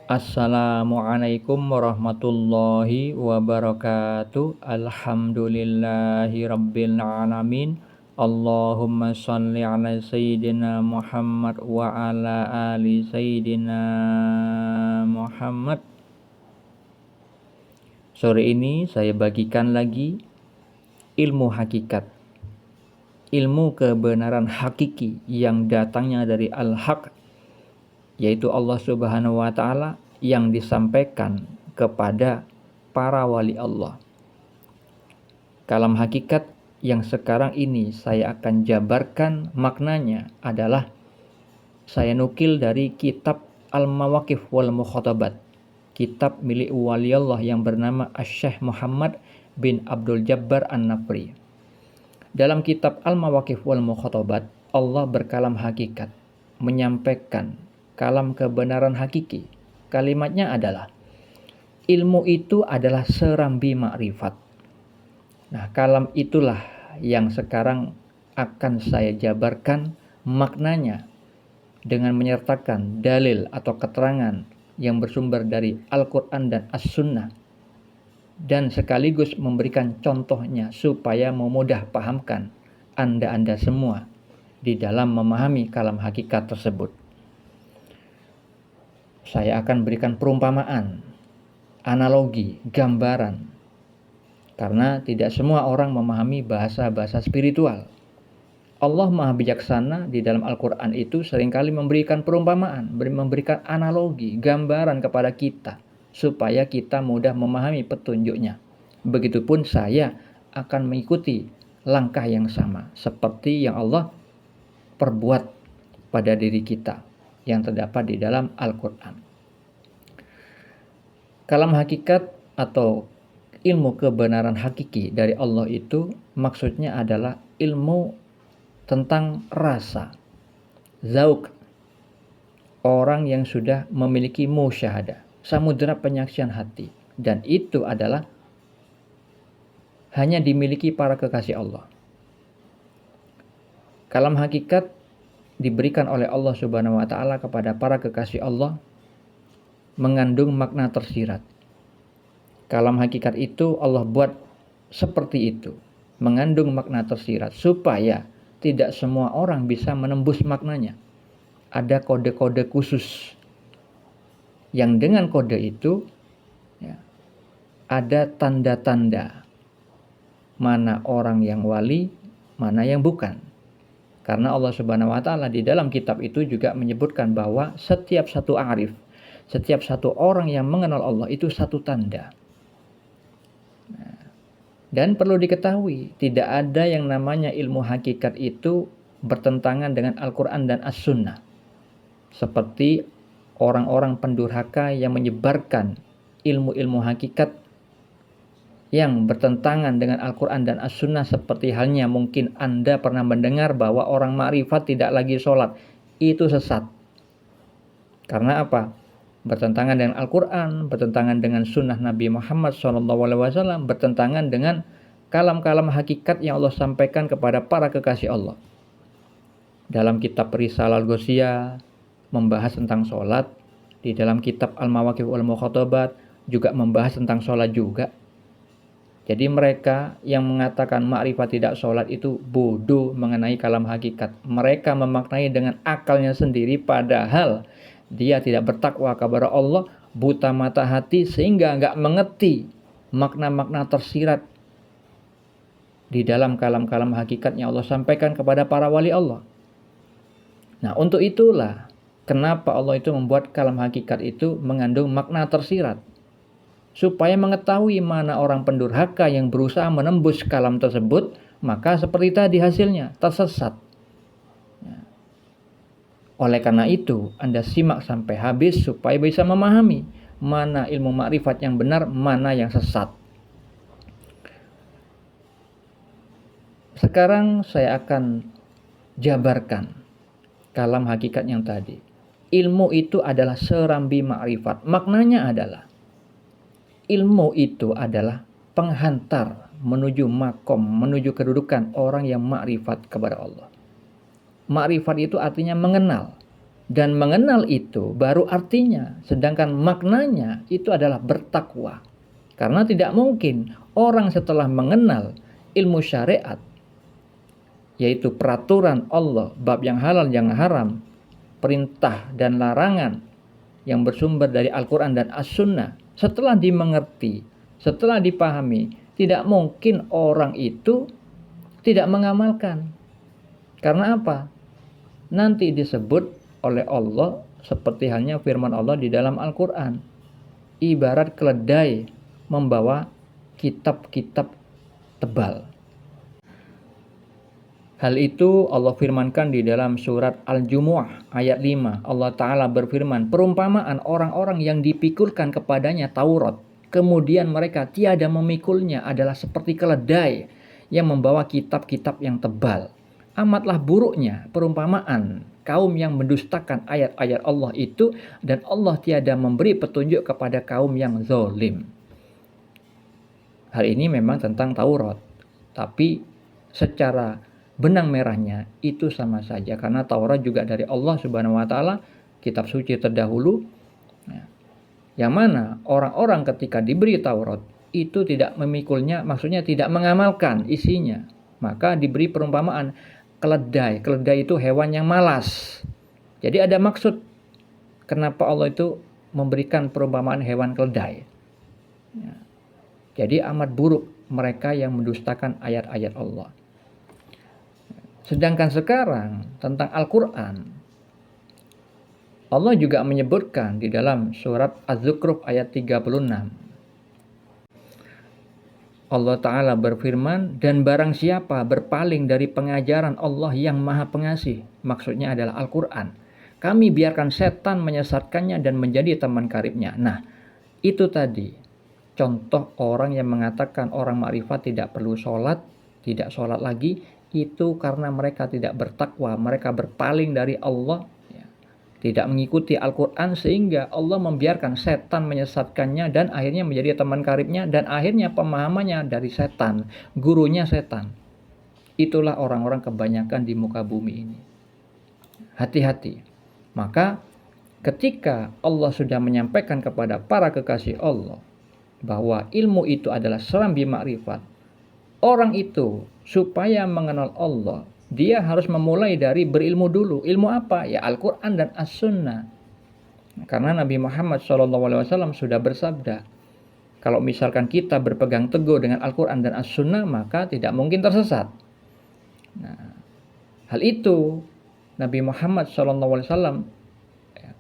Assalamualaikum warahmatullahi wabarakatuh. Alhamdulillahi rabbil alamin. Allahumma shalli ala sayyidina Muhammad wa ala ali sayyidina Muhammad. Sore ini saya bagikan lagi ilmu hakikat, ilmu kebenaran hakiki yang datangnya dari Al-Haq, yaitu Allah Subhanahu wa Ta'ala, yang disampaikan kepada para wali Allah. Kalam hakikat yang sekarang ini saya akan jabarkan maknanya adalah saya nukil dari kitab Al-Mawaqif wal Mukhatabat, kitab milik wali Allah yang bernama Asy-Syaikh Muhammad bin Abdul Jabbar An-Nafri. Dalam kitab Al-Mawaqif wal Mukhatabat, Allah berkalam hakikat, menyampaikan kalam kebenaran hakiki. Kalimatnya adalah, ilmu itu adalah serambi makrifat. Nah, kalam itulah yang sekarang akan saya jabarkan maknanya dengan menyertakan dalil atau keterangan yang bersumber dari Al-Quran dan As-Sunnah, dan sekaligus memberikan contohnya supaya memudah pahamkan Anda semua di dalam memahami kalam hakikat tersebut. Saya akan berikan perumpamaan, analogi, gambaran, karena tidak semua orang memahami bahasa-bahasa spiritual. Allah Maha Bijaksana di dalam Al-Quran itu seringkali memberikan perumpamaan, memberikan analogi, gambaran kepada kita, supaya kita mudah memahami petunjuknya. Begitupun saya akan mengikuti langkah yang sama, seperti yang Allah perbuat pada diri kita, yang terdapat di dalam Al-Quran. Kalam hakikat atau ilmu kebenaran hakiki dari Allah itu maksudnya adalah ilmu tentang rasa, zauk, orang yang sudah memiliki musyahadah, samudera penyaksian hati, dan itu adalah hanya dimiliki para kekasih Allah. Kalam hakikat diberikan oleh Allah Subhanahu wa Ta'ala kepada para kekasih Allah mengandung makna tersirat. Kalam hakikat itu Allah buat seperti itu, mengandung makna tersirat, supaya tidak semua orang bisa menembus maknanya. Ada kode-kode khusus yang dengan kode itu ada tanda-tanda mana orang yang wali, mana yang bukan. Karena Allah Subhanahu wa Ta'ala di dalam kitab itu juga menyebutkan bahwa setiap satu arif, setiap satu orang yang mengenal Allah itu satu tanda. Dan perlu diketahui, tidak ada yang namanya ilmu hakikat itu bertentangan dengan Al-Quran dan As-Sunnah. Seperti orang-orang pendurhaka yang menyebarkan ilmu-ilmu hakikat yang bertentangan dengan Al-Quran dan As-Sunnah, seperti halnya mungkin Anda pernah mendengar bahwa orang makrifat tidak lagi sholat. Itu sesat. Karena apa? Bertentangan dengan Al-Quran, bertentangan dengan sunnah Nabi Muhammad SAW, bertentangan dengan kalam-kalam hakikat yang Allah sampaikan kepada para kekasih Allah. Dalam kitab Risalah Al-Ghausiyah membahas tentang sholat, di dalam kitab Al-Mawaqif wal Mukhatabat juga membahas tentang sholat juga. Jadi mereka yang mengatakan makrifat tidak sholat itu bodoh mengenai kalam hakikat. Mereka memaknai dengan akalnya sendiri, padahal dia tidak bertakwa kepada Allah, buta mata hati, sehingga nggak mengerti makna-makna tersirat di dalam kalam-kalam hakikat yang Allah sampaikan kepada para wali Allah. Nah, untuk itulah kenapa Allah itu membuat kalam hakikat itu mengandung makna tersirat, supaya mengetahui mana orang pendurhaka yang berusaha menembus kalam tersebut, maka seperti tadi hasilnya tersesat. Oleh karena itu, Anda simak sampai habis supaya bisa memahami mana ilmu makrifat yang benar, mana yang sesat. Sekarang saya akan jabarkan kalam hakikat yang tadi. Ilmu itu adalah serambi makrifat. Maknanya adalah, ilmu itu adalah penghantar menuju makom, menuju kedudukan orang yang makrifat kepada Allah. Makrifat itu artinya mengenal. Dan mengenal itu baru artinya, sedangkan maknanya itu adalah bertakwa. Karena tidak mungkin orang setelah mengenal ilmu syariat, yaitu peraturan Allah, bab yang halal yang haram, perintah dan larangan yang bersumber dari Al-Quran dan As-Sunnah, setelah dimengerti, setelah dipahami, tidak mungkin orang itu tidak mengamalkan. Karena apa? Nanti disebut oleh Allah seperti halnya firman Allah di dalam Al-Quran, ibarat keledai membawa kitab-kitab tebal. Hal itu Allah firmankan di dalam surat Al-Jumu'ah ayat 5. Allah Ta'ala berfirman, perumpamaan orang-orang yang dipikulkan kepadanya Taurat, kemudian mereka tiada memikulnya adalah seperti keledai yang membawa kitab-kitab yang tebal. Amatlah buruknya perumpamaan kaum yang mendustakan ayat-ayat Allah itu, dan Allah tiada memberi petunjuk kepada kaum yang zalim. Hal ini memang tentang Taurat, tapi secara benang merahnya itu sama saja, karena Taurat juga dari Allah Subhanahu wa taala, kitab suci terdahulu, yang mana orang-orang ketika diberi Taurat itu tidak memikulnya, maksudnya tidak mengamalkan isinya, maka diberi perumpamaan keledai. Keledai itu hewan yang malas. Jadi ada maksud kenapa Allah itu memberikan perumpamaan hewan keledai. Jadi amat buruk mereka yang mendustakan ayat-ayat Allah. Sedangkan sekarang tentang Al-Quran, Allah juga menyebutkan di dalam surat Az-Zukhruf ayat 36. Allah Ta'ala berfirman, dan barang siapa berpaling dari pengajaran Allah yang maha pengasih, maksudnya adalah Al-Quran, kami biarkan setan menyesatkannya dan menjadi teman karibnya. Nah, itu tadi contoh orang yang mengatakan orang makrifat tidak perlu sholat, tidak sholat lagi, itu karena mereka tidak bertakwa, mereka berpaling dari Allah, tidak mengikuti Al-Quran, sehingga Allah membiarkan setan menyesatkannya dan akhirnya menjadi teman karibnya, dan akhirnya pemahamannya dari setan, gurunya setan. Itulah orang-orang kebanyakan di muka bumi ini. Hati-hati. Maka ketika Allah sudah menyampaikan kepada para kekasih Allah bahwa ilmu itu adalah serambi makrifat, orang itu supaya mengenal Allah, dia harus memulai dari berilmu dulu. Ilmu apa? Ya Al-Quran dan As-Sunnah. Karena Nabi Muhammad SAW sudah bersabda, kalau misalkan kita berpegang teguh dengan Al-Quran dan As-Sunnah, maka tidak mungkin tersesat. Nah, hal itu Nabi Muhammad SAW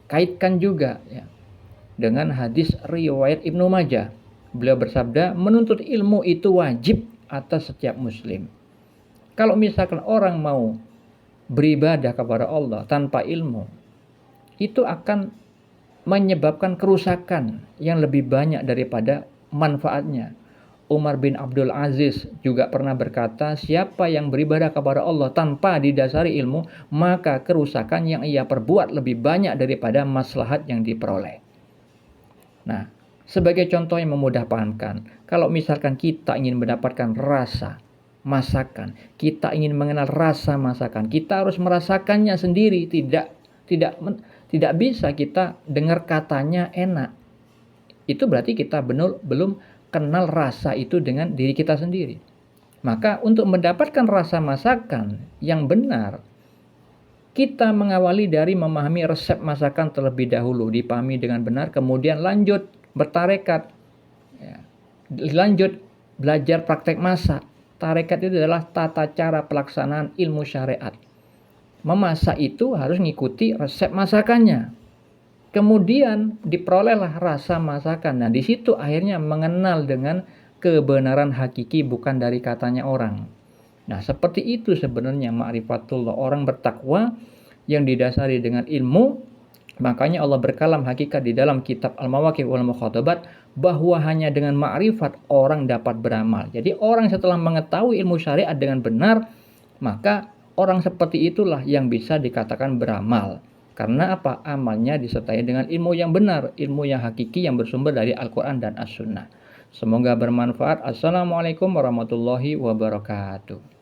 kaitkan juga dengan hadis riwayat Ibnu Majah. Beliau bersabda, menuntut ilmu itu wajib atas setiap muslim. Kalau misalkan orang mau beribadah kepada Allah tanpa ilmu, itu akan menyebabkan kerusakan yang lebih banyak daripada manfaatnya. Umar bin Abdul Aziz juga pernah berkata, siapa yang beribadah kepada Allah tanpa didasari ilmu, maka kerusakan yang ia perbuat lebih banyak daripada maslahat yang diperoleh. Nah, sebagai contoh yang memudah pahamkan, kalau misalkan kita ingin mendapatkan rasa masakan, kita ingin mengenal rasa masakan, kita harus merasakannya sendiri. Tidak bisa kita dengar katanya enak. Itu berarti kita belum kenal rasa itu dengan diri kita sendiri. Maka untuk mendapatkan rasa masakan yang benar, kita mengawali dari memahami resep masakan terlebih dahulu, dipahami dengan benar, kemudian lanjut bertarekat, lanjut belajar praktek masak. Tarekat itu adalah tata cara pelaksanaan ilmu syariat. Memasak itu harus mengikuti resep masakannya. Kemudian diperolehlah rasa masakan. Nah, di situ akhirnya mengenal dengan kebenaran hakiki, bukan dari katanya orang. Nah, seperti itu sebenarnya ma'rifatullah, orang bertakwa yang didasari dengan ilmu. Makanya Allah berkalam hakikat di dalam kitab Al-Mawaqif wal Mukhatabat, bahwa hanya dengan ma'rifat orang dapat beramal. Jadi orang setelah mengetahui ilmu syariat dengan benar, maka orang seperti itulah yang bisa dikatakan beramal. Karena apa? Amalnya disertai dengan ilmu yang benar, ilmu yang hakiki yang bersumber dari Al-Quran dan As-Sunnah. Semoga bermanfaat. Assalamualaikum warahmatullahi wabarakatuh.